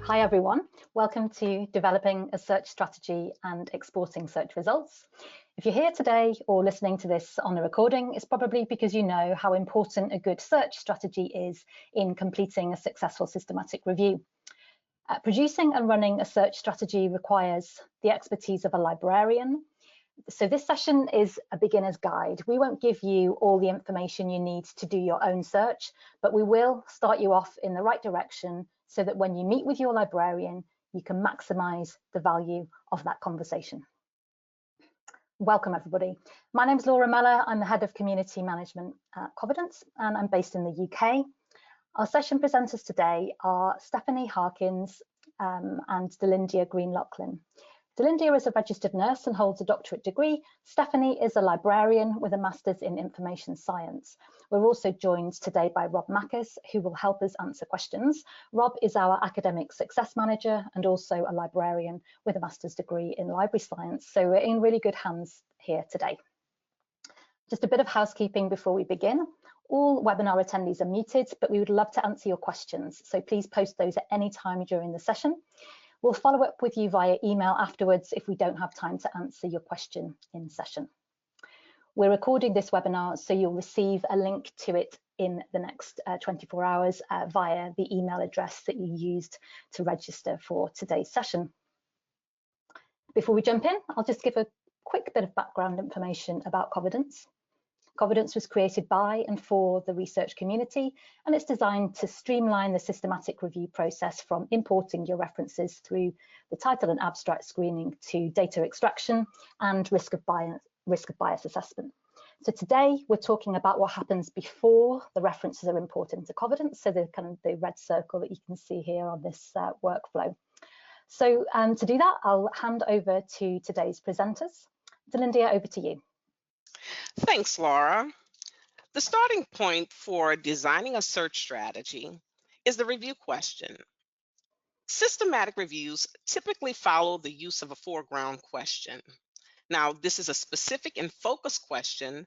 Hi everyone, welcome to Developing a Search Strategy and Exporting Search Results. If you're here today or listening to this on a recording, it's probably because you know how important a good search strategy is in completing a successful systematic review. Producing and running a search strategy requires the expertise of a librarian. So this session is a beginner's guide. We won't give you all the information you need to do your own search, but we will start you off in the right direction so that when you meet with your librarian, you can maximize the value of that conversation. Welcome everybody. My name is Laura Meller. I'm the Head of Community Management at Covidence and I'm based in the UK. Our session presenters today are Stephanie Harkins and Delindia Green-Lachlan. Delindia is a registered nurse and holds a doctorate degree. Stephanie is a librarian with a master's in information science. We're also joined today by Rob Mackus, who will help us answer questions. Rob is our academic success manager and also a librarian with a master's degree in library science. So we're in really good hands here today. Just a bit of housekeeping before we begin. All webinar attendees are muted, but we would love to answer your questions. So please post those at any time during the session. We'll follow up with you via email afterwards if we don't have time to answer your question in session. We're recording this webinar, so you'll receive a link to it in the next 24 hours via the email address that you used to register for today's session. Before we jump in, I'll just give a quick bit of background information about Covidence. Covidence was created by and for the research community, and it's designed to streamline the systematic review process from importing your references through the title and abstract screening to data extraction and risk of bias assessment. So today we're talking about what happens before the references are imported into Covidence, so the red circle that you can see here on this workflow. So to do that, I'll hand over to today's presenters. Delindia, over to you. Thanks, Laura. The starting point for designing a search strategy is the review question. Systematic reviews typically follow the use of a foreground question. Now, this is a specific and focused question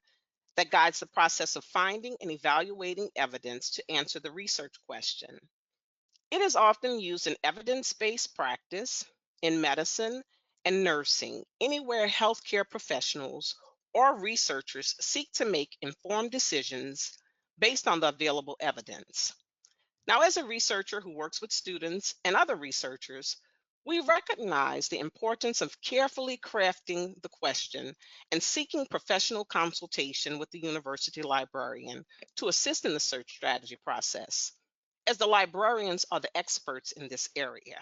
that guides the process of finding and evaluating evidence to answer the research question. It is often used in evidence-based practice, in medicine and nursing, anywhere healthcare professionals or researchers seek to make informed decisions based on the available evidence. Now, as a researcher who works with students and other researchers, we recognize the importance of carefully crafting the question and seeking professional consultation with the university librarian to assist in the search strategy process, as the librarians are the experts in this area.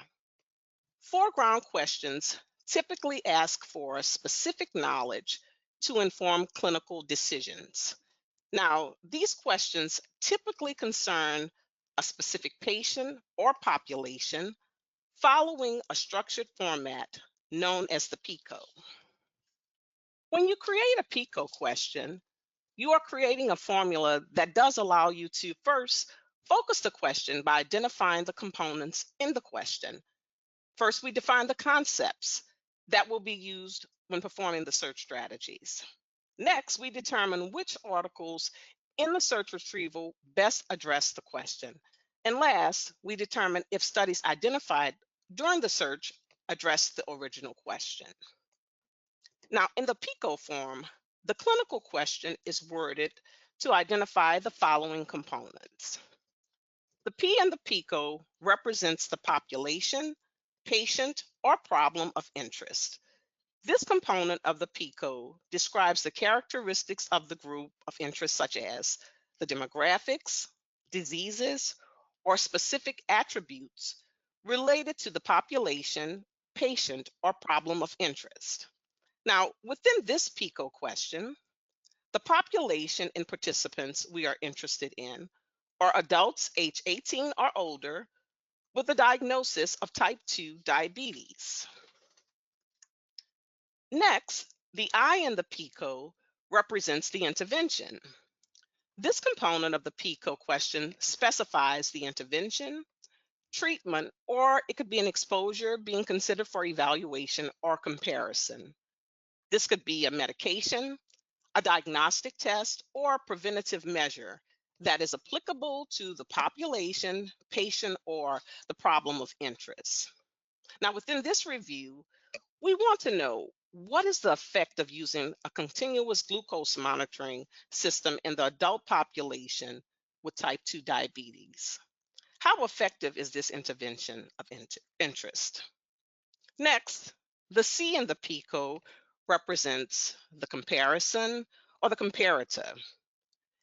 Foreground questions typically ask for specific knowledge to inform clinical decisions. Now, these questions typically concern a specific patient or population following a structured format known as the PICO. When you create a PICO question, you are creating a formula that does allow you to first focus the question by identifying the components in the question. First, we define the concepts that will be used when performing the search strategies. Next, we determine which articles in the search retrieval best address the question. And last, we determine if studies identified during the search address the original question. Now, in the PICO form, the clinical question is worded to identify the following components. The P in the PICO represents the population, patient, or problem of interest. This component of the PICO describes the characteristics of the group of interest, such as the demographics, diseases, or specific attributes related to the population, patient, or problem of interest. Now, within this PICO question, the population and participants we are interested in are adults age 18 or older with a diagnosis of type 2 diabetes. Next, the I in the PICO represents the intervention. This component of the PICO question specifies the intervention, treatment, or it could be an exposure being considered for evaluation or comparison. This could be a medication, a diagnostic test, or a preventative measure that is applicable to the population, patient, or the problem of interest. Now, within this review, we want to know what is the effect of using a continuous glucose monitoring system in the adult population with type 2 diabetes. How effective is this intervention of interest? Next, the C in the PICO represents the comparison or the comparator.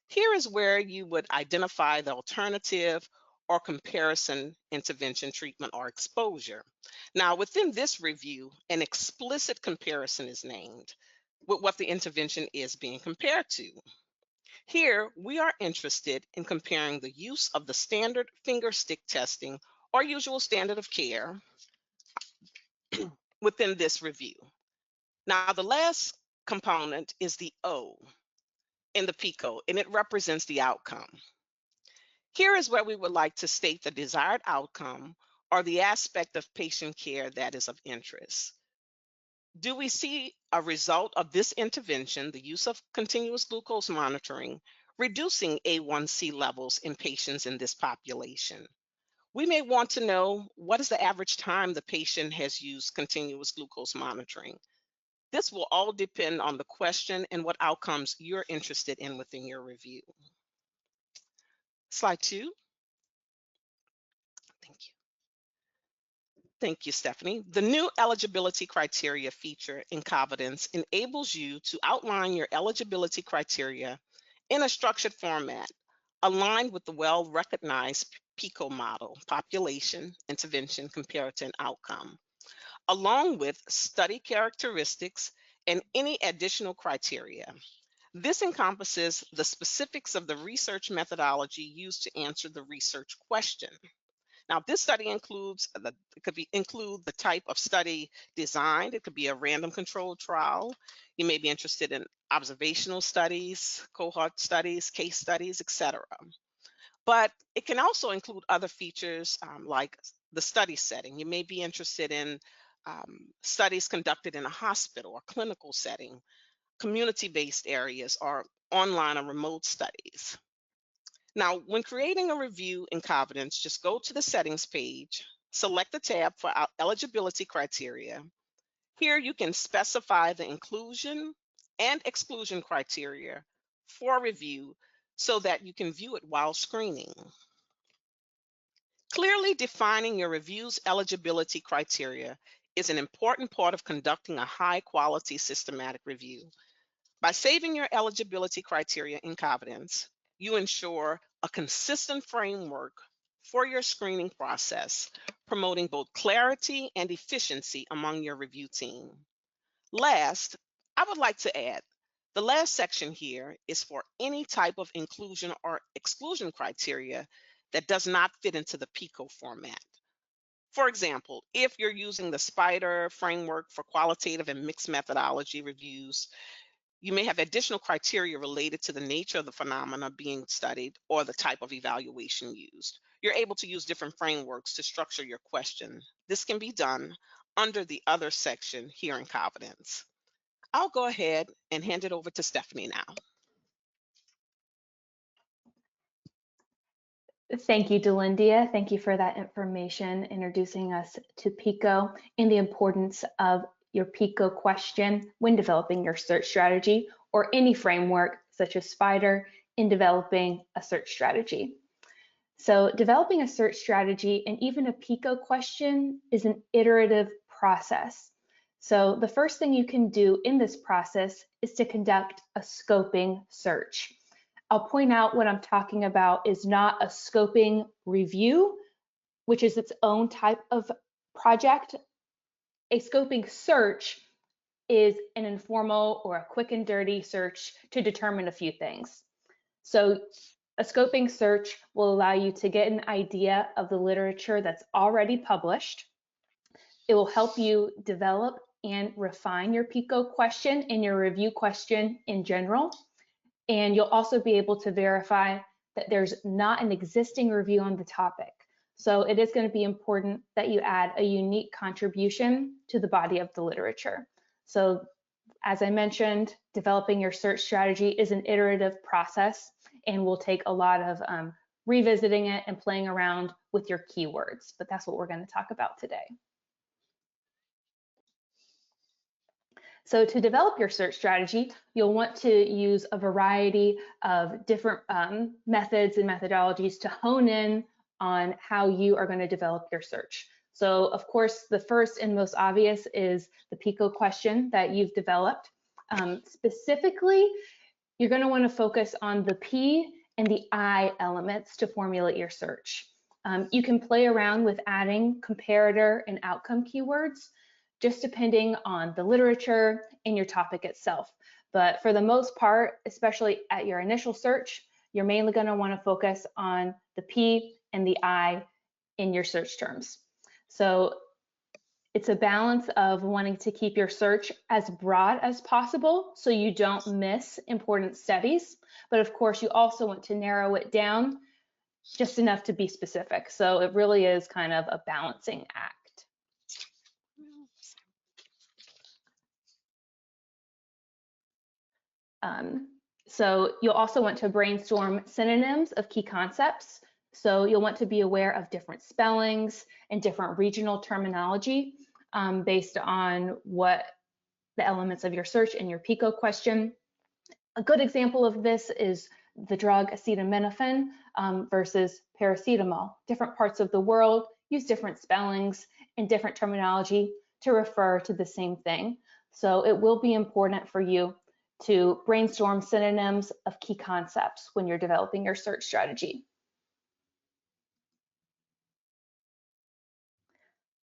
Here is where you would identify the alternative or comparison intervention, treatment, or exposure. Now, within this review, an explicit comparison is named with what the intervention is being compared to. Here, we are interested in comparing the use of the standard finger stick testing or usual standard of care within this review. Now, the last component is the O in the PICO, and it represents the outcome. Here is where we would like to state the desired outcome or the aspect of patient care that is of interest. Do we see a result of this intervention, the use of continuous glucose monitoring, reducing A1C levels in patients in this population? We may want to know what is the average time the patient has used continuous glucose monitoring. This will all depend on the question and what outcomes you're interested in within your review. Slide 2. Thank you. Thank you, Stephanie. The new eligibility criteria feature in Covidence enables you to outline your eligibility criteria in a structured format aligned with the well-recognized PICO model, population, intervention, comparator, and outcome, along with study characteristics and any additional criteria. This encompasses the specifics of the research methodology used to answer the research question. Now, this study include the type of study designed. It could be a random controlled trial. You may be interested in observational studies, cohort studies, case studies, etc. But it can also include other features like the study setting. You may be interested in studies conducted in a hospital or clinical setting, community-based areas, or online or remote studies. Now, when creating a review in Covidence, just go to the settings page, select the tab for eligibility criteria. Here you can specify the inclusion and exclusion criteria for review so that you can view it while screening. Clearly defining your review's eligibility criteria is an important part of conducting a high-quality systematic review. By saving your eligibility criteria in Covidence, you ensure a consistent framework for your screening process, promoting both clarity and efficiency among your review team. Last, I would like to add, the last section here is for any type of inclusion or exclusion criteria that does not fit into the PICO format. For example, if you're using the SPIDER framework for qualitative and mixed methodology reviews, you may have additional criteria related to the nature of the phenomena being studied or the type of evaluation used. You're able to use different frameworks to structure your question. This can be done under the other section here in Covidence. I'll go ahead and hand it over to Stephanie now. Thank you, Delindia. Thank you for that information, introducing us to PICO and the importance of your PICO question when developing your search strategy or any framework such as SPIDER in developing a search strategy. So developing a search strategy and even a PICO question is an iterative process. So the first thing you can do in this process is to conduct a scoping search. I'll point out what I'm talking about is not a scoping review, which is its own type of project. A scoping search is an informal or a quick and dirty search to determine a few things. So a scoping search will allow you to get an idea of the literature that's already published. It will help you develop and refine your PICO question and your review question in general. And you'll also be able to verify that there's not an existing review on the topic. So it is going to be important that you add a unique contribution to the body of the literature. So as I mentioned, developing your search strategy is an iterative process. and will take a lot of revisiting it and playing around with your keywords, but that's what we're going to talk about today. So to develop your search strategy, you'll want to use a variety of different methods and methodologies to hone in on how you are going to develop your search. So of course, the first and most obvious is the PICO question that you've developed. Specifically, you're going to want to focus on the P and the I elements to formulate your search. You can play around with adding comparator and outcome keywords, just depending on the literature and your topic itself. But for the most part, especially at your initial search, you're mainly going to want to focus on the P and the I in your search terms. So it's a balance of wanting to keep your search as broad as possible so you don't miss important studies. But of course, you also want to narrow it down just enough to be specific. So it really is kind of a balancing act. So you'll also want to brainstorm synonyms of key concepts. So you'll want to be aware of different spellings and different regional terminology based on what the elements of your search and your PICO question. A good example of this is the drug acetaminophen versus paracetamol. Different parts of the world use different spellings and different terminology to refer to the same thing. So it will be important for you to brainstorm synonyms of key concepts when you're developing your search strategy.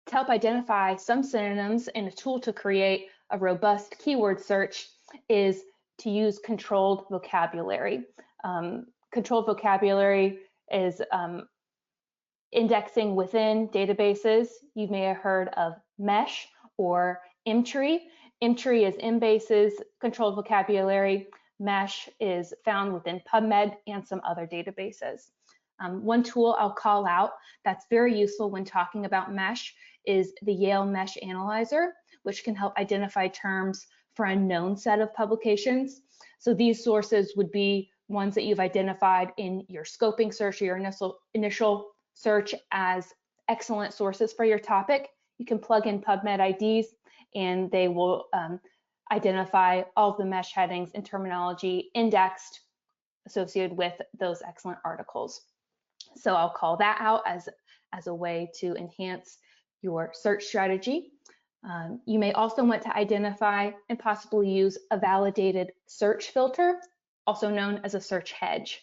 To help identify some synonyms and a tool to create a robust keyword search is to use controlled vocabulary. Controlled vocabulary is indexing within databases. You may have heard of MESH or MTree. MTree is Embase's controlled vocabulary. MESH is found within PubMed and some other databases. One tool I'll call out that's very useful when talking about MESH is the Yale MESH Analyzer, which can help identify terms for a known set of publications. So these sources would be ones that you've identified in your scoping search or your initial search as excellent sources for your topic. You can plug in PubMed IDs and they will identify all of the MESH headings and terminology indexed associated with those excellent articles. So I'll call that out as a way to enhance your search strategy. You may also want to identify and possibly use a validated search filter, also known as a search hedge.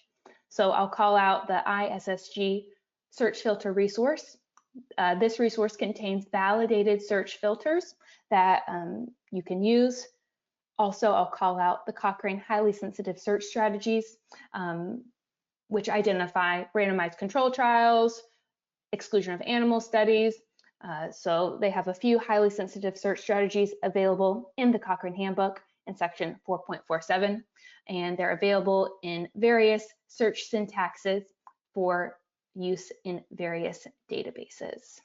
So I'll call out the ISSG search filter resource. This resource contains validated search filters that you can use. Also, I'll call out the Cochrane highly sensitive search strategies, which identify randomized control trials, exclusion of animal studies. So they have a few highly sensitive search strategies available in the Cochrane Handbook in section 4.47, and they're available in various search syntaxes for use in various databases.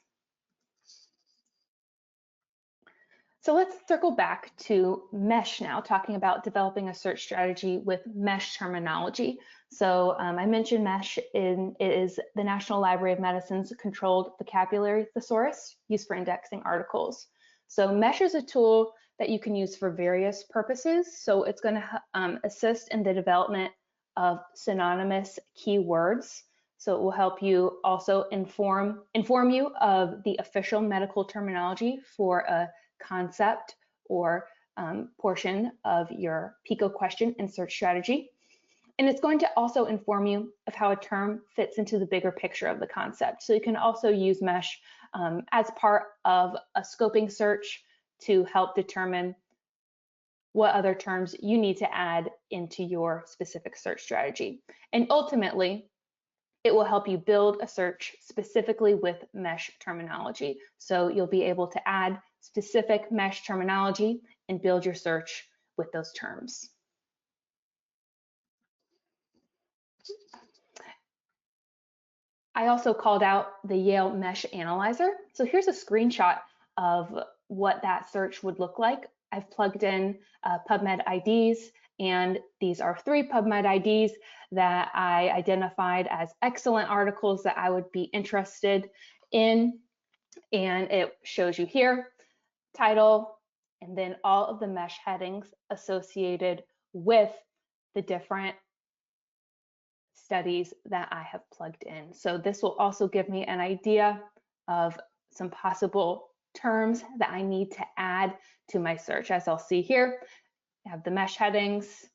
So let's circle back to MESH now, talking about developing a search strategy with MESH terminology. So I mentioned MESH is the National Library of Medicine's controlled vocabulary thesaurus used for indexing articles. So MESH is a tool that you can use for various purposes. So it's going to assist in the development of synonymous keywords. So it will help you also inform you of the official medical terminology for a concept or portion of your PICO question and search strategy. And it's going to also inform you of how a term fits into the bigger picture of the concept. So you can also use MESH as part of a scoping search to help determine what other terms you need to add into your specific search strategy. And ultimately, it will help you build a search specifically with MESH terminology. So you'll be able to add specific MESH terminology and build your search with those terms. I also called out the Yale MESH Analyzer. So here's a screenshot of what that search would look like. I've plugged in PubMed IDs And these are 3 PubMed IDs that I identified as excellent articles that I would be interested in. And it shows you here, title, and then all of the mesh headings associated with the different studies that I have plugged in. So this will also give me an idea of some possible terms that I need to add to my search. As I'll see here, I have the mesh headings,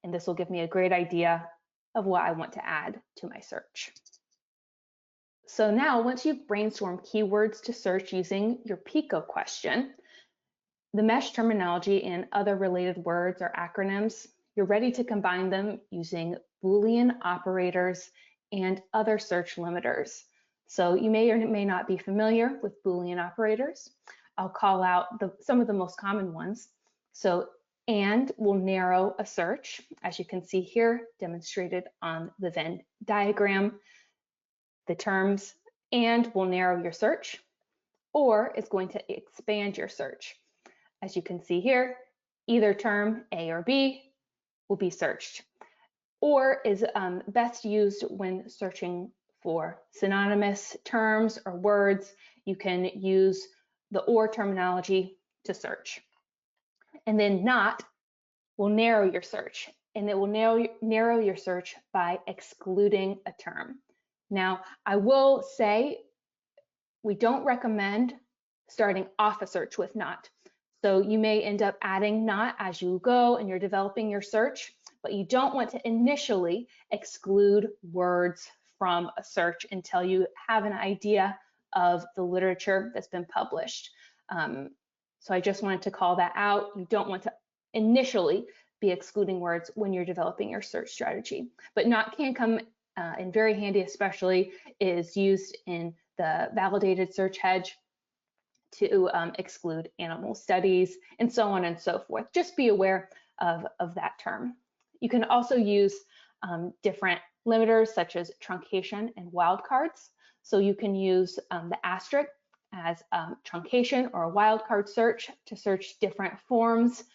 and this will give me a great idea of what I want to add to my search. So now, once you've brainstormed keywords to search using your PICO question, the mesh terminology and other related words or acronyms, you're ready to combine them using Boolean operators and other search limiters. So you may or may not be familiar with Boolean operators. I'll call out some of the most common ones. So and will narrow a search, as you can see here demonstrated on the Venn diagram. The terms and will narrow your search, or it's going to expand your search. As you can see here, either term A or B will be searched, or is best used when searching for synonymous terms or words. You can use the or terminology to search. And then not will narrow your search, and it will narrow your search by excluding a term. Now, I will say we don't recommend starting off a search with not. So you may end up adding not as you go and you're developing your search, but you don't want to initially exclude words from a search until you have an idea of the literature that's been published. So I just wanted to call that out. You don't want to initially be excluding words when you're developing your search strategy, but not can come in very handy, especially is used in the validated search hedge to exclude animal studies and so on and so forth. Just be aware of that term. You can also use different limiters such as truncation and wildcards. So you can use the asterisk as truncation or a wildcard search to search different forms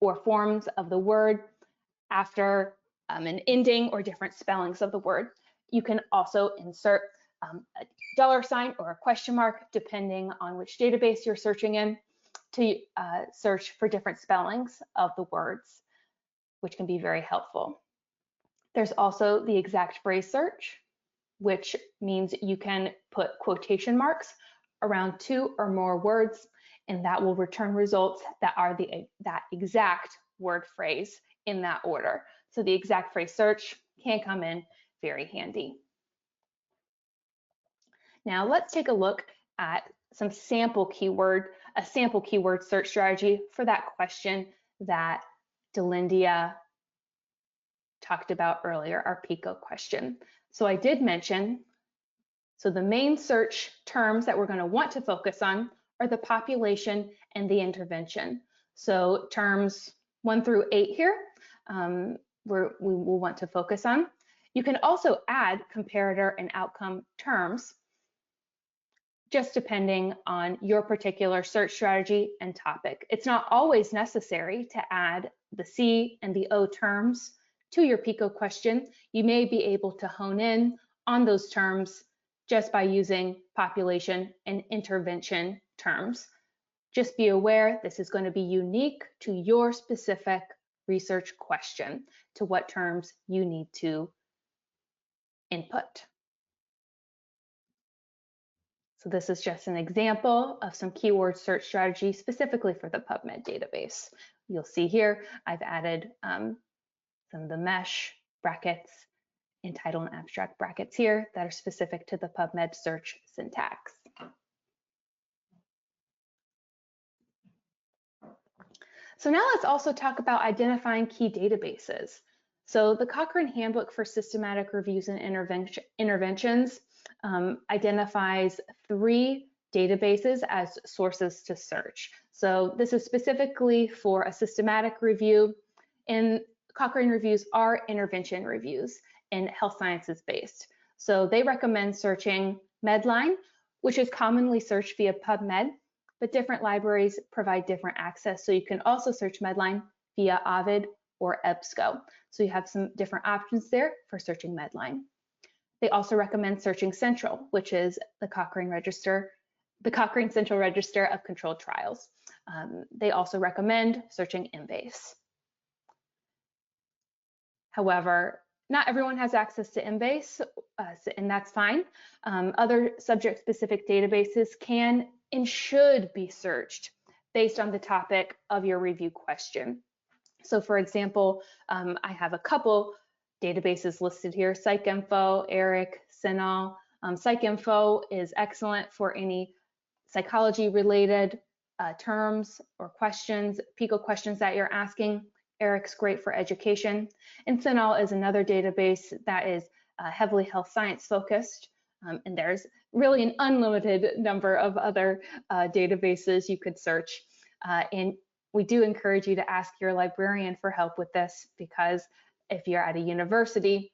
or forms of the word after an ending or different spellings of the word. You can also insert a $sign or a question mark, depending on which database you're searching in, to search for different spellings of the words, which can be very helpful. There's also the exact phrase search, which means you can put quotation marks around 2 or more words, and that will return results that are that exact word phrase in that order. So the exact phrase search can come in very handy. Now let's take a look at a sample keyword search strategy for that question that Delindia talked about earlier, our PICO question. So I did mention, so the main search terms that we're going to want to focus on are the population and the intervention. So terms 1 through 8 here, we will want to focus on. You can also add comparator and outcome terms, just depending on your particular search strategy and topic. It's not always necessary to add the C and the O terms to your PICO question. You may be able to hone in on those terms just by using population and intervention terms. Just be aware this is going to be unique to your specific research question, to what terms you need to input. So this is just an example of some keyword search strategy specifically for the PubMed database. You'll see here I've added some of the mesh brackets and title and abstract brackets here that are specific to the PubMed search syntax. So now let's also talk about identifying key databases. So the Cochrane Handbook for Systematic Reviews and Interventions identifies 3 databases as sources to search. So this is specifically for a systematic review, and Cochrane reviews are intervention reviews and health sciences based. So they recommend searching Medline, which is commonly searched via PubMed, but different libraries provide different access. So you can also search Medline via Ovid or EBSCO. So you have some different options there for searching Medline. They also recommend searching Central, which is the Cochrane Central Register of Controlled Trials. They also recommend searching Embase. However, not everyone has access to Embase, and that's fine. Other subject-specific databases can and should be searched based on the topic of your review question. So for example, I have a couple databases listed here: PsycInfo, ERIC, CINAHL. PsycInfo is excellent for any psychology-related terms or questions, PICO questions that you're asking. ERIC's great for education. And CINAHL is another database that is heavily health science focused. And there's really an unlimited number of other databases you could search. And we do encourage you to ask your librarian for help with this, because if you're at a university,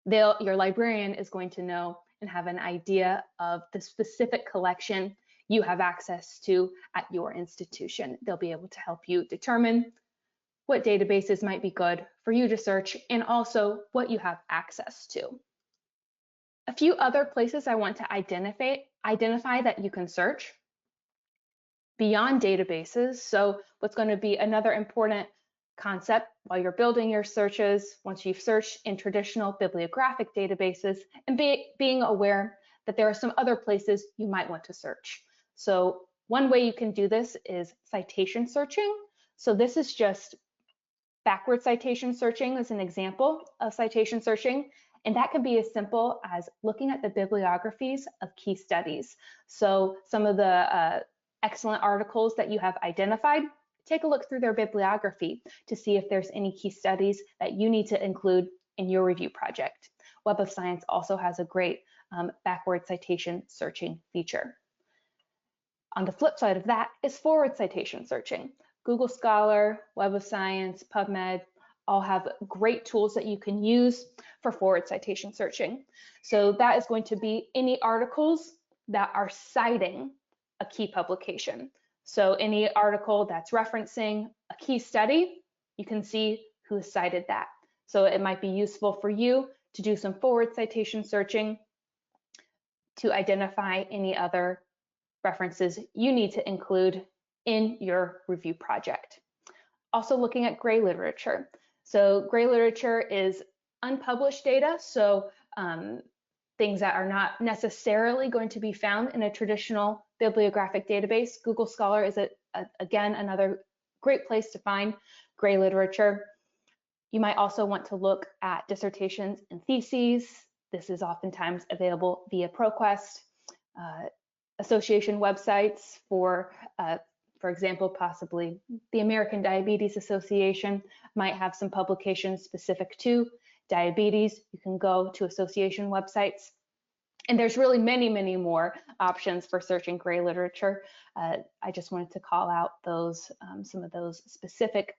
your librarian is going to know and have an idea of the specific collection you have access to at your institution. They'll be able to help you determine what databases might be good for you to search and also what you have access to. A few other places I want to identify that you can search beyond databases. So what's going to be another important concept while you're building your searches, once you've searched in traditional bibliographic databases, and being aware that there are some other places you might want to search. So one way you can do this is citation searching. So this is just backward citation searching as an example of citation searching. And that can be as simple as looking at the bibliographies of key studies. So some of the excellent articles that you have identified, take a look through their bibliography to see if there's any key studies that you need to include in your review project. Web of Science also has a great backward citation searching feature. On the flip side of that is forward citation searching. Google Scholar, Web of Science, PubMed all have great tools that you can use for forward citation searching. So that is going to be any articles that are citing a key publication. So any article that's referencing a key study, you can see who cited that. So it might be useful for you to do some forward citation searching to identify any other references you need to include in your review project. Also looking at gray literature. So gray literature is unpublished data, so things that are not necessarily going to be found in a traditional bibliographic database. Google Scholar is, again, another great place to find gray literature. You might also want to look at dissertations and theses. This is oftentimes available via ProQuest. Association websites for example, possibly the American Diabetes Association might have some publications specific to diabetes. You can go to association websites. And there's really many, many more options for searching gray literature. I just wanted to call out those some of those specific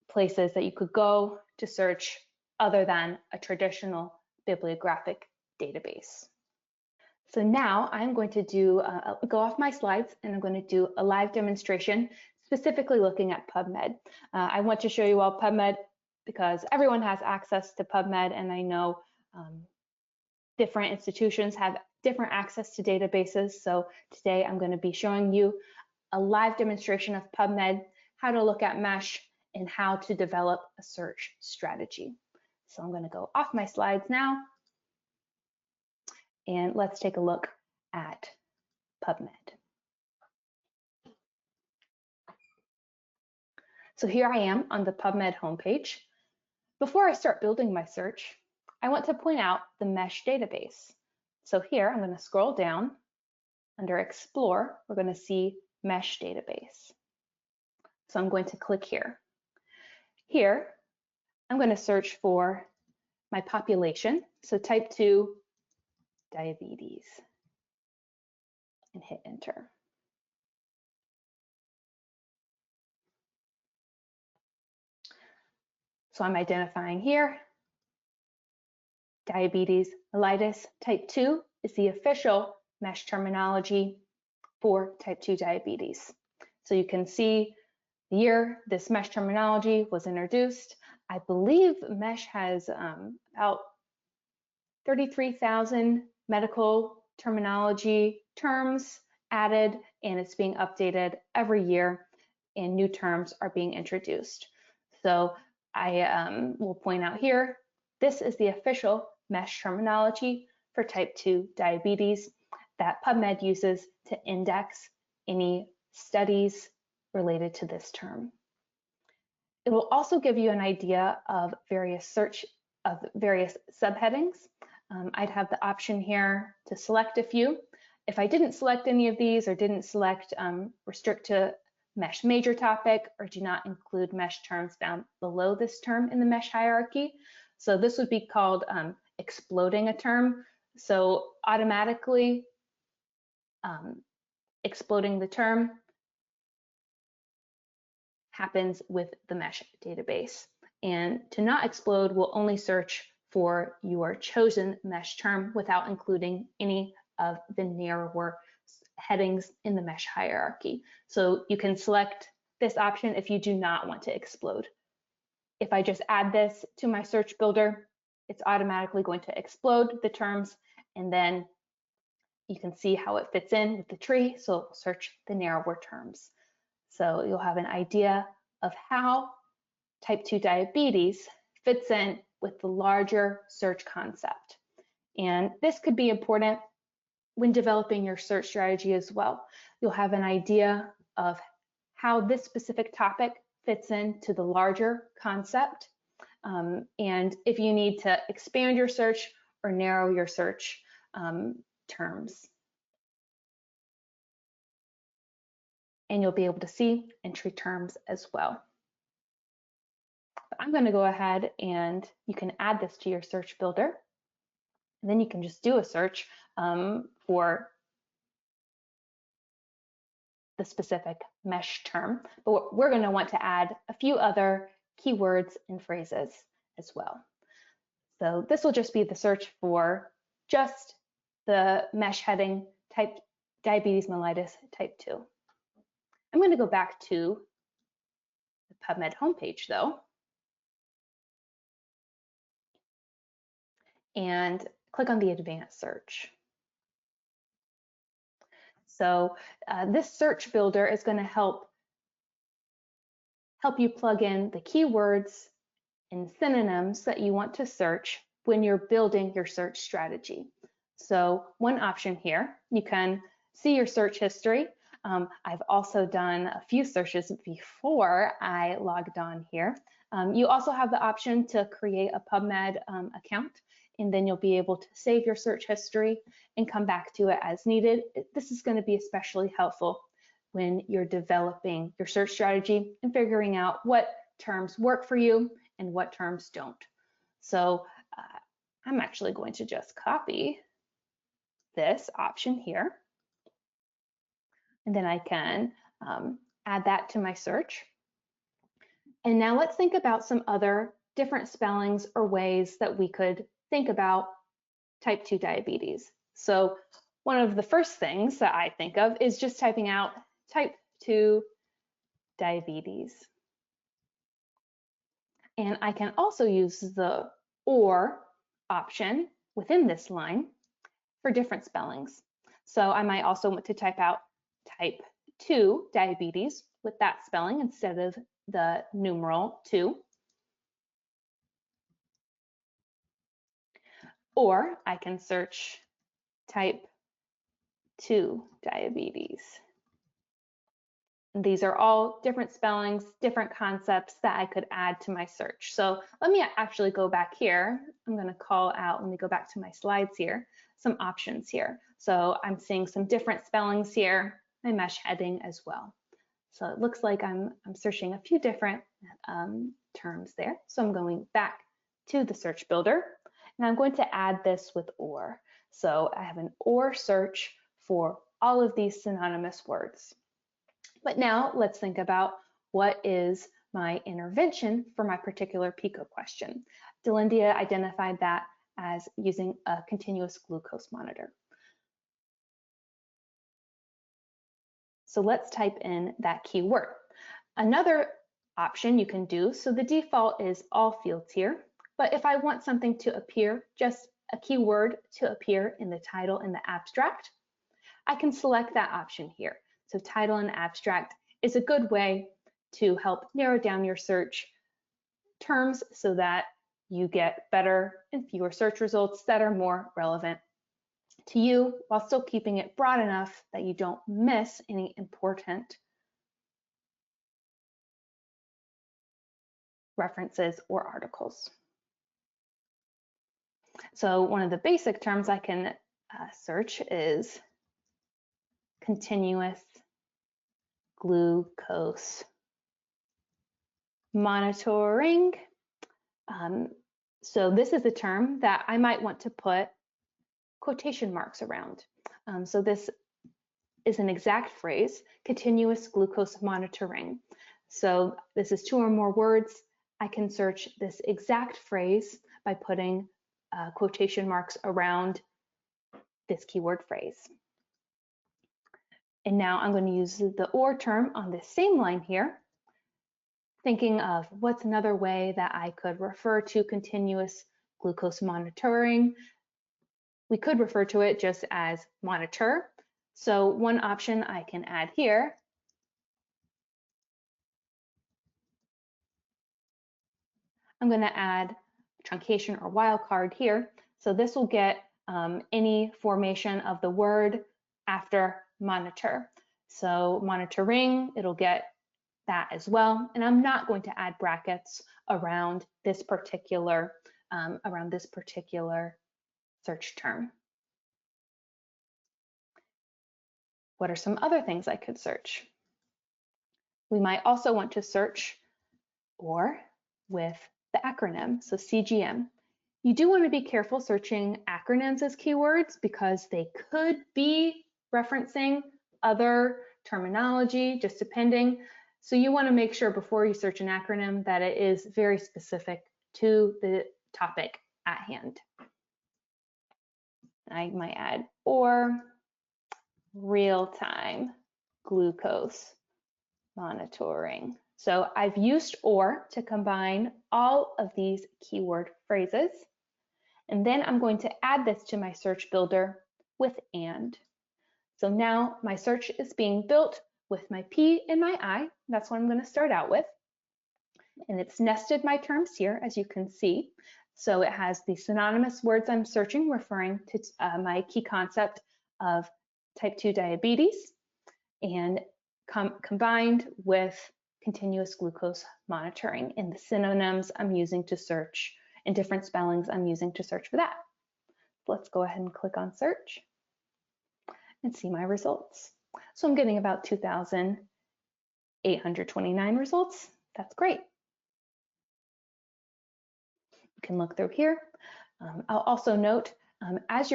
places that you could go to search other than a traditional bibliographic database. So now I'm going to go off my slides and I'm going to do a live demonstration specifically looking at PubMed. I want to show you all PubMed because everyone has access to PubMed, and I know different institutions have different access to databases. So today I'm going to be showing you a live demonstration of PubMed, how to look at MeSH, and how to develop a search strategy. So I'm going to go off my slides now. And let's take a look at PubMed. So here I am on the PubMed homepage. Before I start building my search, I want to point out the MeSH database. So here I'm going to scroll down. Under Explore, we're going to see MeSH database. So I'm going to click here. Here, I'm going to search for my population. So type 2 diabetes and hit enter. So I'm identifying here diabetes mellitus type 2 is the official MeSH terminology for type 2 diabetes. So you can see the year this mesh terminology was introduced. I believe mesh has about 33,000 medical terminology terms added, and it's being updated every year, and new terms are being introduced. So I will point out here, this is the official mesh terminology for type 2 diabetes that PubMed uses to index any studies related to this term. It will also give you an idea of various subheadings. I'd have the option here to select a few. If I didn't select any of these or didn't select restrict to mesh major topic or do not include mesh terms down below this term in the mesh hierarchy. So this would be called exploding a term. So automatically exploding the term happens with the mesh database. And to not explode, we'll only search for your chosen mesh term without including any of the narrower headings in the mesh hierarchy. So you can select this option if you do not want to explode. If I just add this to my search builder, it's automatically going to explode the terms, and then you can see how it fits in with the tree. So search the narrower terms. So you'll have an idea of how type 2 diabetes fits in with the larger search concept. And this could be important when developing your search strategy as well. You'll have an idea of how this specific topic fits into the larger concept. And if you need to expand your search or narrow your search terms. And you'll be able to see entry terms as well. But I'm going to go ahead and you can add this to your search builder. And then you can just do a search for the specific mesh term. But we're going to want to add a few other keywords and phrases as well. So this will just be the search for just the mesh heading type diabetes mellitus type 2. I'm going to go back to the PubMed homepage though, and click on the advanced search. So this search builder is going to help you plug in the keywords and synonyms that you want to search when you're building your search strategy. So one option here, you can see your search history. I've also done a few searches before I logged on here. You also have the option to create a PubMed account, and then you'll be able to save your search history and come back to it as needed. This is going to be especially helpful when you're developing your search strategy and figuring out what terms work for you and what terms don't. So I'm actually going to just copy this option here. And then I can add that to my search. And now let's think about some other different spellings or ways that we could think about type 2 diabetes. So one of the first things that I think of is just typing out type 2 diabetes. And I can also use the or option within this line for different spellings. So I might also want to type out type 2 diabetes with that spelling instead of the numeral 2. Or I can search type 2 diabetes. And these are all different spellings, different concepts that I could add to my search. So let me actually go back here. I'm going to call out, let me go back to my slides here, some options here. So I'm seeing some different spellings here, my mesh heading as well. So it looks like I'm searching a few different terms there. So I'm going back to the search builder, and I'm going to add this with or. So I have an or search for all of these synonymous words. But now let's think about what is my intervention for my particular PICO question. Delindia identified that as using a continuous glucose monitor. So let's type in that keyword. Another option you can do, so the default is all fields here, but if I want something to appear, just a keyword to appear in the title and the abstract, I can select that option here. So title and abstract is a good way to help narrow down your search terms so that you get better and fewer search results that are more relevant to you, while still keeping it broad enough that you don't miss any important references or articles. So one of the basic terms I can search is continuous glucose monitoring. So this is a term that I might want to put quotation marks around. So this is an exact phrase, continuous glucose monitoring. So this is 2 or more words. I can search this exact phrase by putting quotation marks around this keyword phrase. And now I'm going to use the or term on this same line here, thinking of what's another way that I could refer to continuous glucose monitoring. We could refer to it just as monitor. So one option I can add here I'm going to add truncation or wildcard here. So this will get any formation of the word after monitor. So monitoring, it'll get that as well. And I'm not going to add brackets around this particular search term. What are some other things I could search? We might also want to search or with the acronym, so CGM. You do want to be careful searching acronyms as keywords because they could be referencing other terminology, just depending. So you want to make sure before you search an acronym that it is very specific to the topic at hand. I might add or real-time glucose monitoring. So I've used or to combine all of these keyword phrases. And then I'm going to add this to my search builder with and. So now my search is being built with my P and my I. That's what I'm going to start out with. And it's nested my terms here, as you can see. So it has the synonymous words I'm searching, referring to my key concept of type 2 diabetes, and combined with continuous glucose monitoring and the synonyms I'm using to search and different spellings I'm using to search for that. Let's go ahead and click on search and see my results. So I'm getting about 2,829 results. That's great. You can look through here. I'll also note as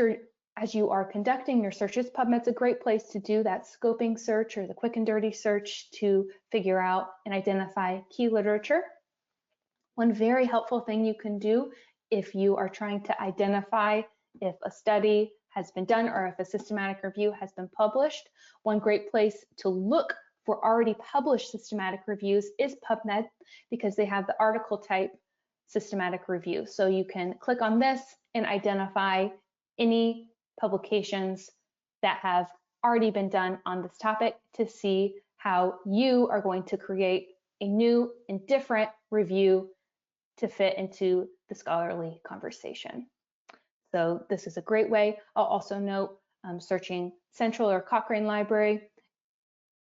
you are conducting your searches, PubMed's a great place to do that scoping search or the quick and dirty search to figure out and identify key literature. One very helpful thing you can do if you are trying to identify if a study has been done or if a systematic review has been published, one great place to look for already published systematic reviews is PubMed, because they have the article type systematic review. So you can click on this and identify any publications that have already been done on this topic to see how you are going to create a new and different review to fit into the scholarly conversation. So this is a great way. I'll also note searching Central or Cochrane Library.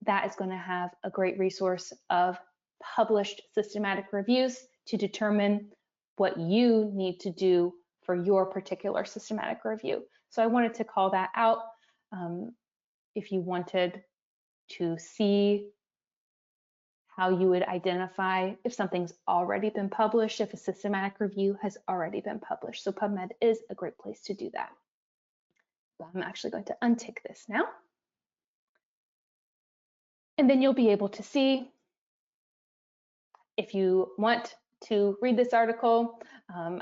That is going to have a great resource of published systematic reviews to determine what you need to do for your particular systematic review. So I wanted to call that out. If you wanted to see how you would identify if something's already been published, if a systematic review has already been published. So PubMed is a great place to do that. So I'm actually going to untick this now. And then you'll be able to see if you want to read this article.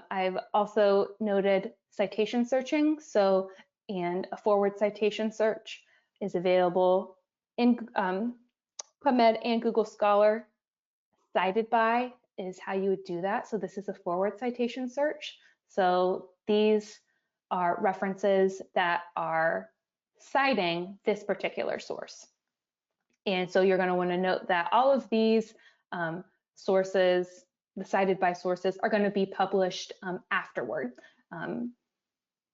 I've also noted citation searching, and a forward citation search is available in PubMed and Google Scholar cited by is how you would do that. So this is a forward citation search. So these are references that are citing this particular source. And so you're going to want to note that all of these sources, the cited by sources, are going to be published afterward.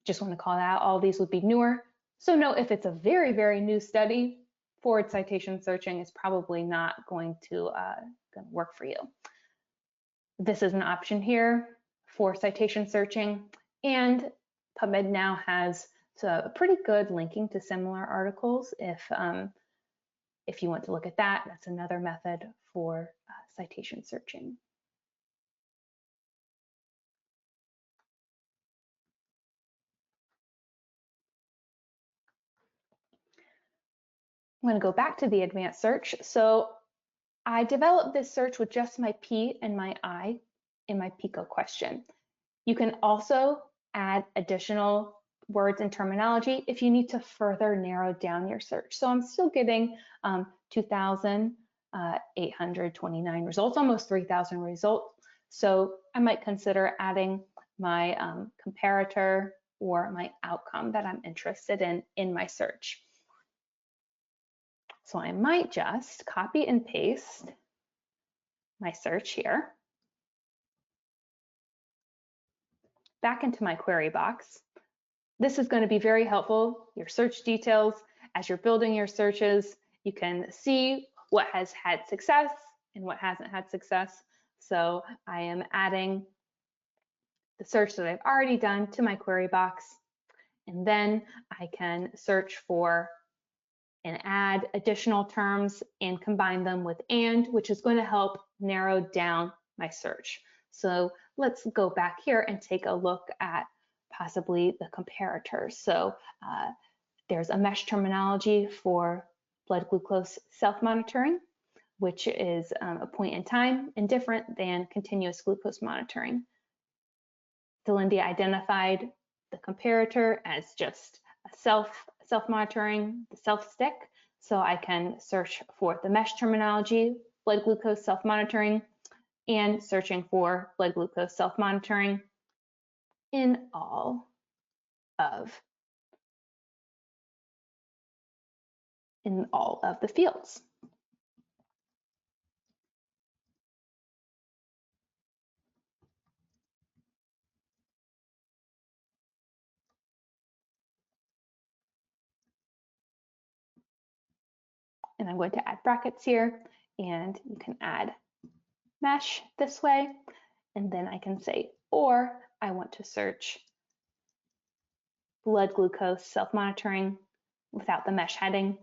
Just want to call out all these would be newer. So note if it's a very, very new study, forward citation searching is probably not going to work for you. This is an option here for citation searching, and PubMed now has a pretty good linking to similar articles. If you want to look at that, that's another method for citation searching. I'm going to go back to the advanced search. So I developed this search with just my P and my I in my PICO question. You can also add additional words and terminology if you need to further narrow down your search. So I'm still getting 2,829 results, almost 3,000 results. So I might consider adding my comparator or my outcome that I'm interested in my search. So I might just copy and paste my search here back into my query box. This is going to be very helpful. Your search details, as you're building your searches, you can see what has had success and what hasn't had success. So I am adding the search that I've already done to my query box, and then I can search for and add additional terms and combine them with and, which is going to help narrow down my search. So let's go back here and take a look at possibly the comparators. So there's a mesh terminology for blood glucose self-monitoring, which is a point in time and different than continuous glucose monitoring. Delindia identified the comparator as just a self-monitoring, the self-stick. So I can search for the mesh terminology, blood glucose self-monitoring, and searching for blood glucose self-monitoring in all of the fields. And I'm going to add brackets here, and you can add mesh this way, and then I can say, or I want to search blood glucose self-monitoring without the mesh heading.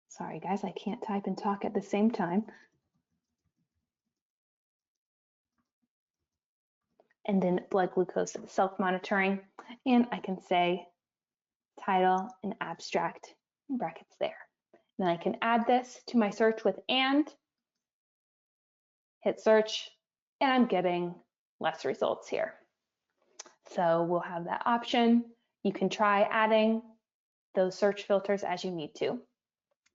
Sorry guys, I can't type and talk at the same time. And then blood glucose self-monitoring, and I can say title and abstract in brackets there. Then I can add this to my search with and, hit search, and I'm getting less results here. So we'll have that option. You can try adding those search filters as you need to.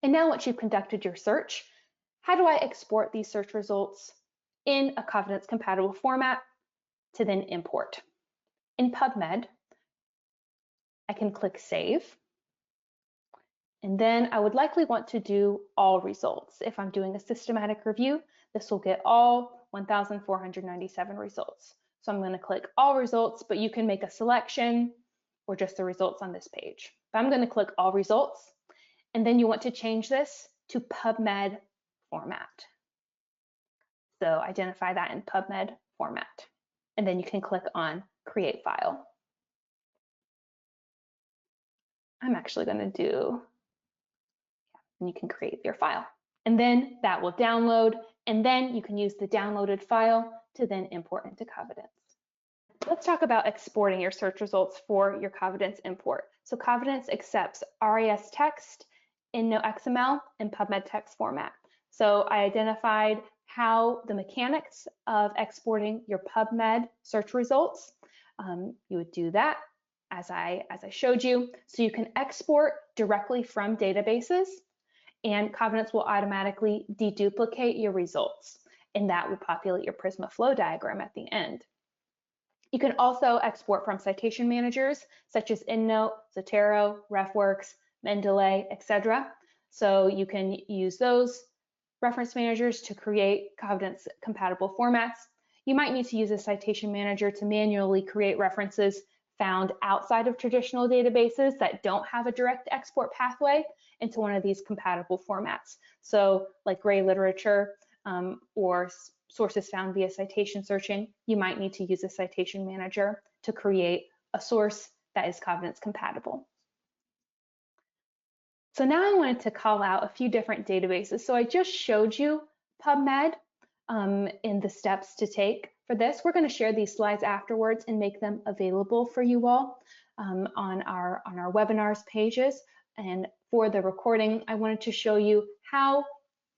And now once you've conducted your search, how do I export these search results in a Covidence compatible format to then import? In PubMed, I can click Save. And then I would likely want to do all results. If I'm doing a systematic review, this will get all 1,497 results. So I'm going to click all results, but you can make a selection or just the results on this page. But I'm going to click all results, and then you want to change this to PubMed format. So identify that in PubMed format, and then you can click on Create File. I'm actually going to do, and you can create your file. And then that will download, and then you can use the downloaded file to then import into Covidence. Let's talk about exporting your search results for your Covidence import. So Covidence accepts RAS text in NoXML and PubMed text format. So I identified how the mechanics of exporting your PubMed search results. You would do that as I showed you. So you can export directly from databases, and Covidence will automatically deduplicate your results, and that will populate your Prisma flow diagram at the end. You can also export from citation managers such as EndNote, Zotero, RefWorks, Mendeley, etc. So you can use those reference managers to create Covidence compatible formats. You might need to use a citation manager to manually create references found outside of traditional databases that don't have a direct export pathway into one of these compatible formats. So like gray literature or sources found via citation searching, you might need to use a citation manager to create a source that is Covidence compatible. So now I wanted to call out a few different databases. So I just showed you PubMed in the steps to take for this. We're going to share these slides afterwards and make them available for you all on our webinars pages. And for the recording, I wanted to show you how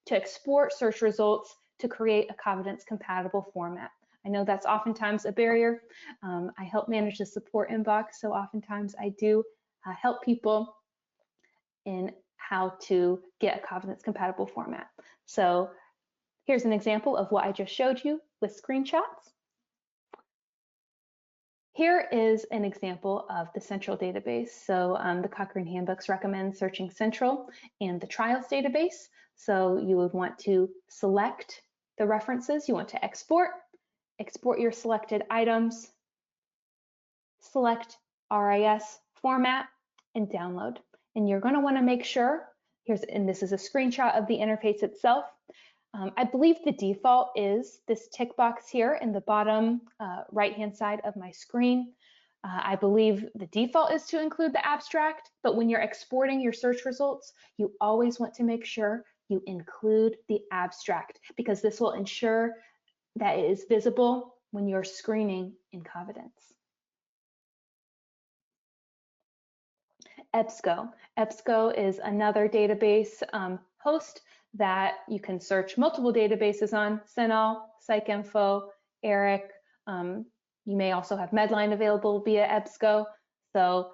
to export search results to create a Covidence compatible format. I know that's oftentimes a barrier. I help manage the support inbox, so oftentimes I do help people in how to get a Covidence compatible format. So here's an example of what I just showed you with screenshots. Here is an example of the central database. So the Cochrane handbooks recommend searching central and the trials database. So you would want to select the references you want to export your selected items, select RIS format, and download. And you're going to want to make sure, and this is a screenshot of the interface itself. I believe the default is this tick box here in the bottom right-hand side of my screen. I believe the default is to include the abstract, but when you're exporting your search results, you always want to make sure you include the abstract, because this will ensure that it is visible when you're screening in Covidence. EBSCO. EBSCO is another database host that you can search multiple databases on: CINAHL, PsycInfo, ERIC. You may also have Medline available via EBSCO. So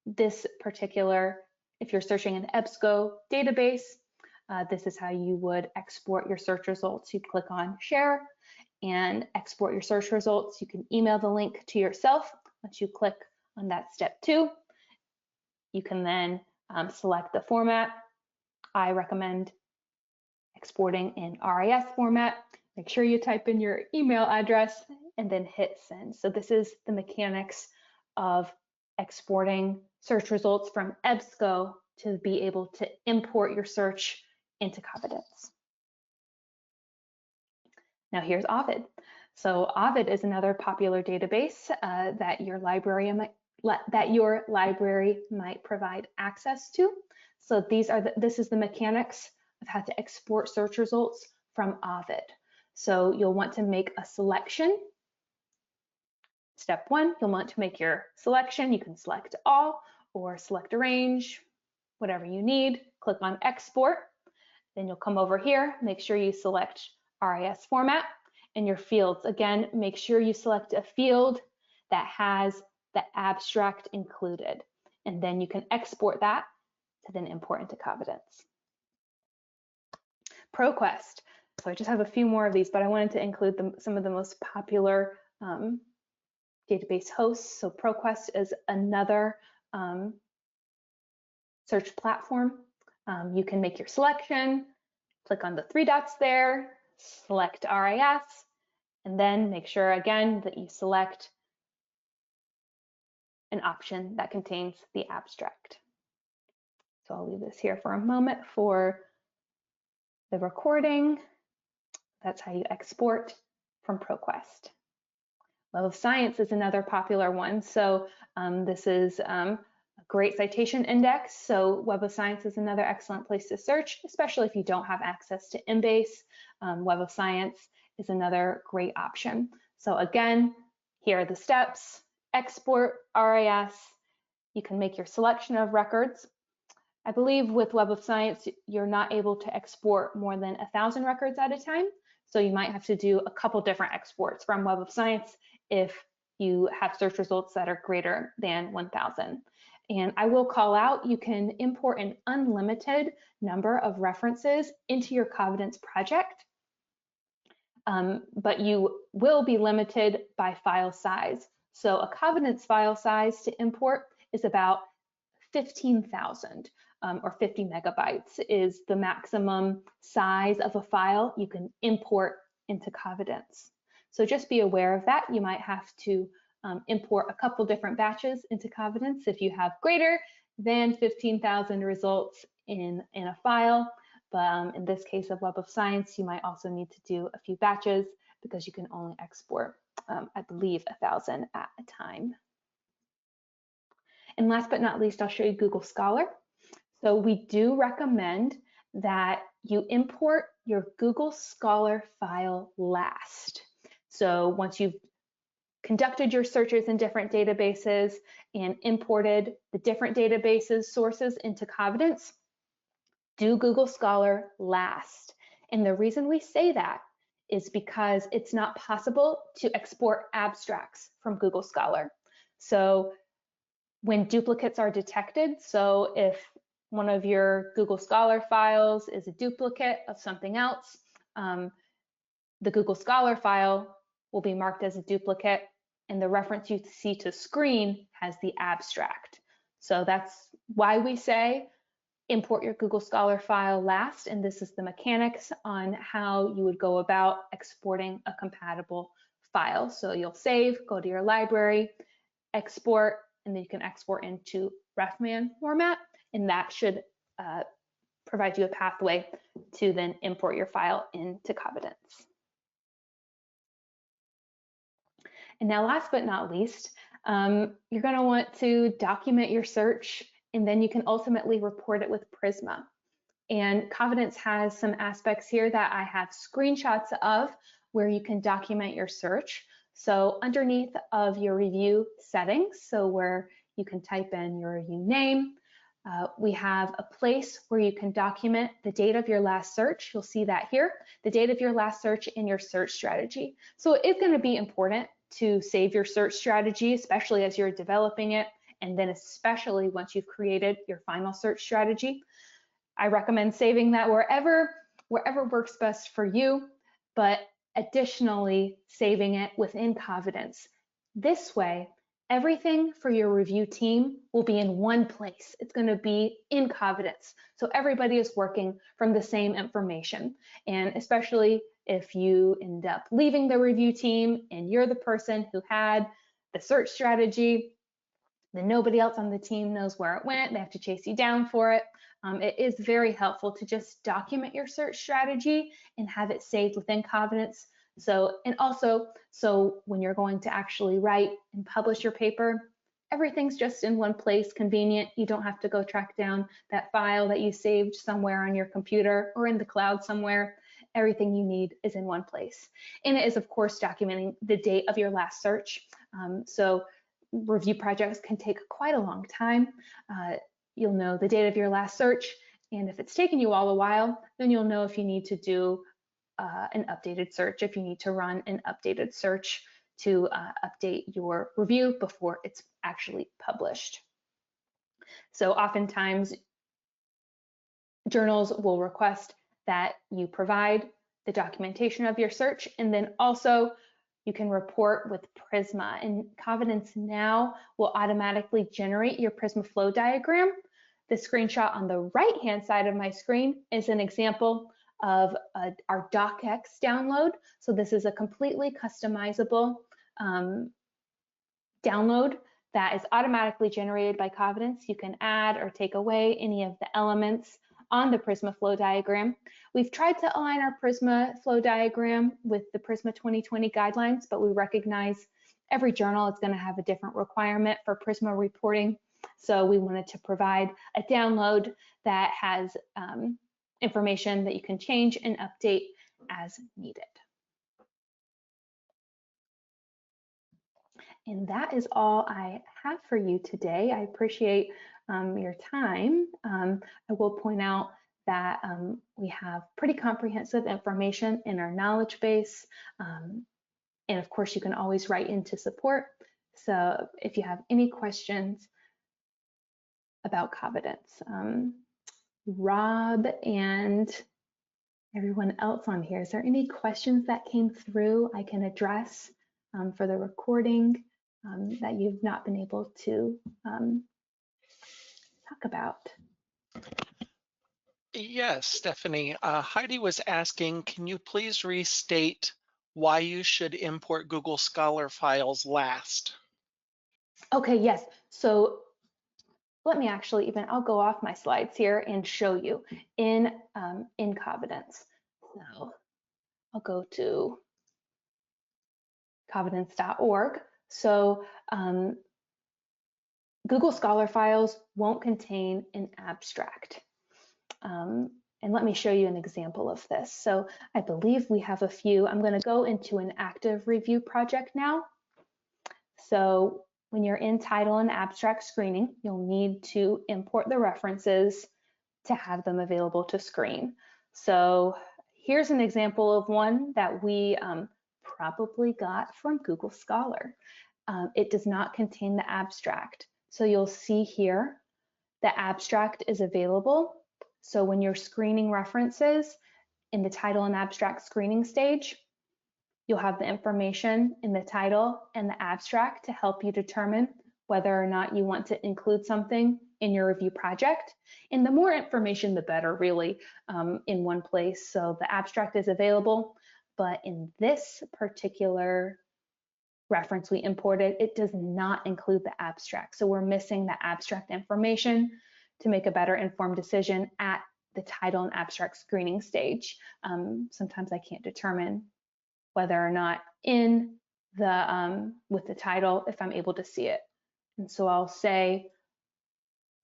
this particular, if you're searching an EBSCO database, this is how you would export your search results. You click on Share and export your search results. You can email the link to yourself. Once you click on that step 2, you can then select the format. I recommend exporting in RIS format. Make sure you type in your email address and then hit send. So this is the mechanics of exporting search results from EBSCO to be able to import your search into Covidence. Now here's Ovid. So Ovid is another popular database that your library might provide access to. So this is the mechanics of how to export search results from Ovid. So you'll want to make a selection. Step 1, you'll want to make your selection. You can select all or select a range, whatever you need. Click on export. Then you'll come over here, make sure you select RIS format, and your fields. Again, make sure you select a field that has the abstract included, and then you can export that to then import into Covidence. ProQuest. So I just have a few more of these, but I wanted to include some of the most popular database hosts. So ProQuest is another search platform. You can make your selection, click on the 3 dots there, select RIS, and then make sure again that you select an option that contains the abstract. So I'll leave this here for a moment for the recording. That's how you export from ProQuest. Web of Science is another popular one. So this is a great citation index. So Web of Science is another excellent place to search, especially if you don't have access to Embase. Web of Science is another great option. So again, here are the steps. Export RIS. You can make your selection of records. I believe with Web of Science, you're not able to export more than 1,000 records at a time. So you might have to do a couple different exports from Web of Science if you have search results that are greater than 1,000. And I will call out, you can import an unlimited number of references into your Covidence project, but you will be limited by file size. So a Covidence file size to import is about 15,000 or 50 megabytes is the maximum size of a file you can import into Covidence. So just be aware of that. You might have to import a couple different batches into Covidence if you have greater than 15,000 results in a file. But in this case of Web of Science, you might also need to do a few batches because you can only export, I believe, 1,000 at a time. And last but not least, I'll show you Google Scholar. So we do recommend that you import your Google Scholar file last. So once you've conducted your searches in different databases and imported the different databases sources into Covidence, do Google Scholar last. And the reason we say that is because it's not possible to export abstracts from Google Scholar. So when duplicates are detected, so if one of your Google Scholar files is a duplicate of something else, the Google Scholar file will be marked as a duplicate, and the reference you see to screen has the abstract. So that's why we say import your Google Scholar file last, and this is the mechanics on how you would go about exporting a compatible file. So you'll save, go to your library, export, and then you can export into RefMan format, and that should provide you a pathway to then import your file into Covidence. And now last but not least, you're going to want to document your search, and then you can ultimately report it with Prisma. And Covidence has some aspects here that I have screenshots of where you can document your search. So underneath of your review settings, so where you can type in your review name, we have a place where you can document the date of your last search. You'll see that here, the date of your last search in your search strategy. So it's going to be important to save your search strategy, especially as you're developing it, and then especially once you've created your final search strategy. I recommend saving that wherever works best for you, but additionally saving it within Covidence. This way, everything for your review team will be in one place. It's going to be in Covidence. So everybody is working from the same information. And especially if you end up leaving the review team and you're the person who had the search strategy, then nobody else on the team knows where it went. They have to chase you down for it. It is very helpful to just document your search strategy and have it saved within Covidence. So when you're going to actually write and publish your paper, everything's just in one place, convenient. You don't have to go track down that file that you saved somewhere on your computer or in the cloud somewhere. Everything you need is in one place. And it is, of course, documenting the date of your last search. So review projects can take quite a long time. You'll know the date of your last search, and if it's taken you all a while, then you'll know if you need to do an updated search, if you need to run an updated search to update your review before it's actually published. So oftentimes journals will request that you provide the documentation of your search, and then also you can report with Prisma, and Covidence now will automatically generate your Prisma flow diagram. The screenshot on the right-hand side of my screen is an example of our DocX download. So this is a completely customizable download that is automatically generated by Covidence. You can add or take away any of the elements on the Prisma flow diagram. We've tried to align our Prisma flow diagram with the Prisma 2020 guidelines, but we recognize every journal is going to have a different requirement for Prisma reporting. So we wanted to provide a download that has information that you can change and update as needed. And that is all I have for you today. I appreciate your time. I will point out that we have pretty comprehensive information in our knowledge base. And of course, you can always write into support. So if you have any questions, about Covidence. Rob and everyone else on here, is there any questions that came through I can address for the recording that you've not been able to talk about? Yes, Stephanie. Heidi was asking, can you please restate why you should import Google Scholar files last? Okay, yes. So let me actually I'll go off my slides here and show you in Covidence. So I'll go to covidence.org. So Google Scholar files won't contain an abstract. And let me show you an example of this. So I believe we have a few. I'm going to go into an active review project now. So when you're in title and abstract screening, you'll need to import the references to have them available to screen. So here's an example of one that we probably got from Google Scholar. It does not contain the abstract. So you'll see here the abstract is available. So when you're screening references in the title and abstract screening stage, you'll have the information in the title and the abstract to help you determine whether or not you want to include something in your review project. And the more information, the better, really, in one place. So the abstract is available, but in this particular reference we imported, it does not include the abstract. So we're missing the abstract information to make a better informed decision at the title and abstract screening stage. Sometimes I can't determine whether or not in the with the title if I'm able to see it. And so I'll say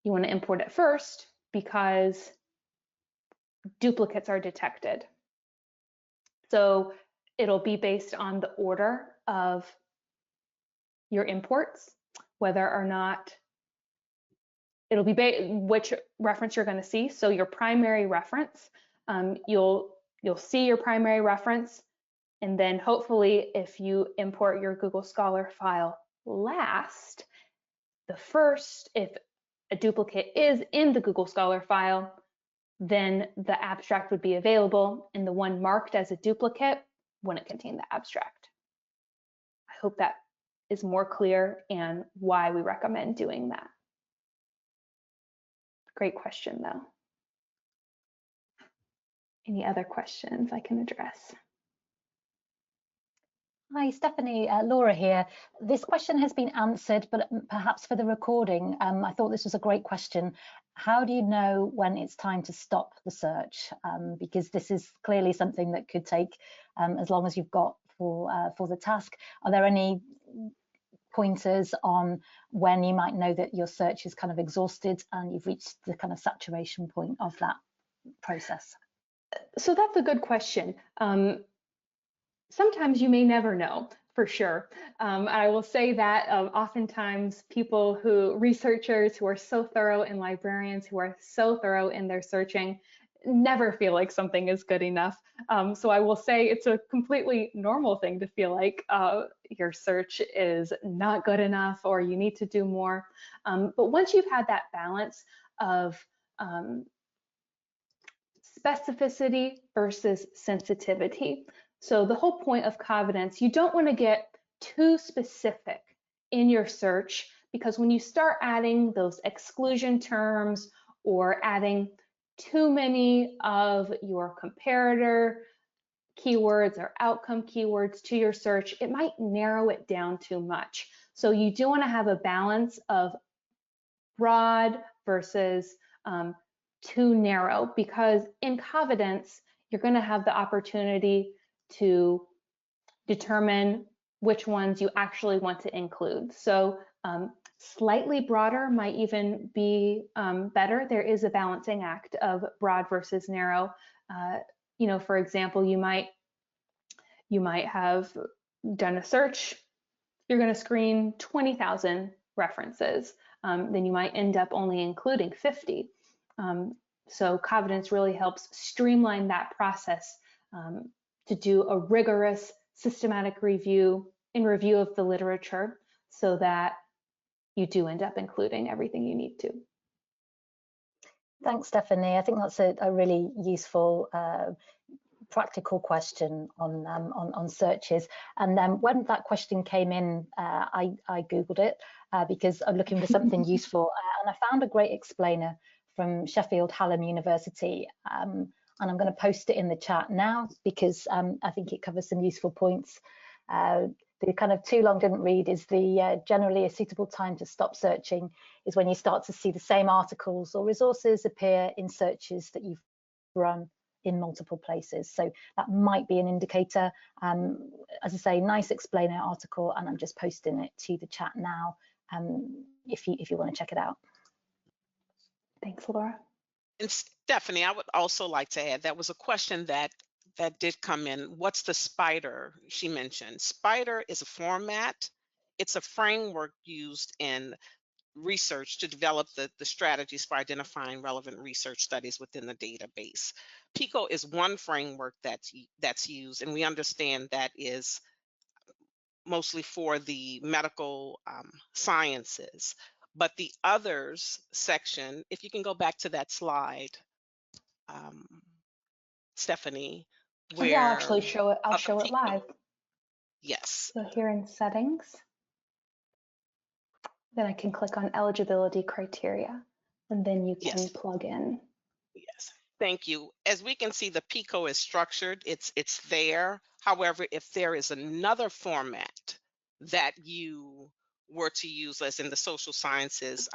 you want to import it first because duplicates are detected. So it'll be based on the order of your imports, whether or not it'll be which reference you're going to see. So your primary reference, you'll see your primary reference, and then hopefully if you import your Google Scholar file last, if a duplicate is in the Google Scholar file, then the abstract would be available, and the one marked as a duplicate wouldn't contain the abstract. I hope that is more clear and why we recommend doing that. Great question, though. Any other questions I can address? Hi, Stephanie, Laura here. This question has been answered, but perhaps for the recording, I thought this was a great question. How do you know when it's time to stop the search? Because this is clearly something that could take as long as you've got for the task. Are there any pointers on when you might know that your search is kind of exhausted and you've reached the kind of saturation point of that process? So that's a good question. Sometimes you may never know for sure. I will say that oftentimes researchers who are so thorough, and librarians who are so thorough in their searching never feel like something is good enough. So I will say it's a completely normal thing to feel like your search is not good enough or you need to do more. But once you've had that balance of specificity versus sensitivity. So the whole point of Covidence, you don't want to get too specific in your search, because when you start adding those exclusion terms or adding too many of your comparator keywords or outcome keywords to your search, it might narrow it down too much. So you do want to have a balance of broad versus too narrow, because in Covidence, you're going to have the opportunity to determine which ones you actually want to include. So slightly broader might even be better. There is a balancing act of broad versus narrow. For example, you might have done a search. You're going to screen 20,000 references. Then you might end up only including 50. So Covidence really helps streamline that process to do a rigorous systematic review of the literature so that you do end up including everything you need to. Thanks, Stephanie. I think that's a really useful practical question on searches. And when that question came in, I Googled it because I'm looking for something useful, and I found a great explainer from Sheffield Hallam University. And I'm going to post it in the chat now because I think it covers some useful points. The kind of too long didn't read is the generally a suitable time to stop searching is when you start to see the same articles or resources appear in searches that you've run in multiple places. So that might be an indicator. As I say, nice explainer article, and I'm just posting it to the chat now if you want to check it out. Thanks, Laura. And Stephanie, I would also like to add, that was a question that did come in. What's the SPIDER she mentioned? SPIDER is a format. It's a framework used in research to develop the strategies for identifying relevant research studies within the database. PICO is one framework that's used, and we understand that is mostly for the medical sciences. But the others section, if you can go back to that slide, Stephanie, where Yeah, I'll actually show it. I'll show it live. Yes. So here in settings, then I can click on eligibility criteria, and then you can plug in. Yes, thank you. As we can see, the PICO is structured. It's there. However, if there is another format that you were to use, as in the social sciences,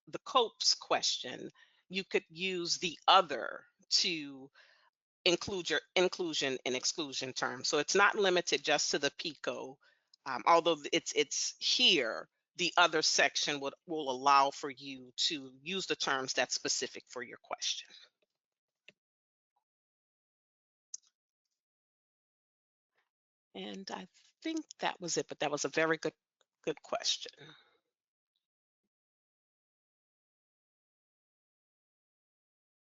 the COPES question, you could use the other to include your inclusion and exclusion terms. So it's not limited just to the PICO, although it's here. The other section will allow for you to use the terms that's specific for your question. And I think that was it, but that was a very good question.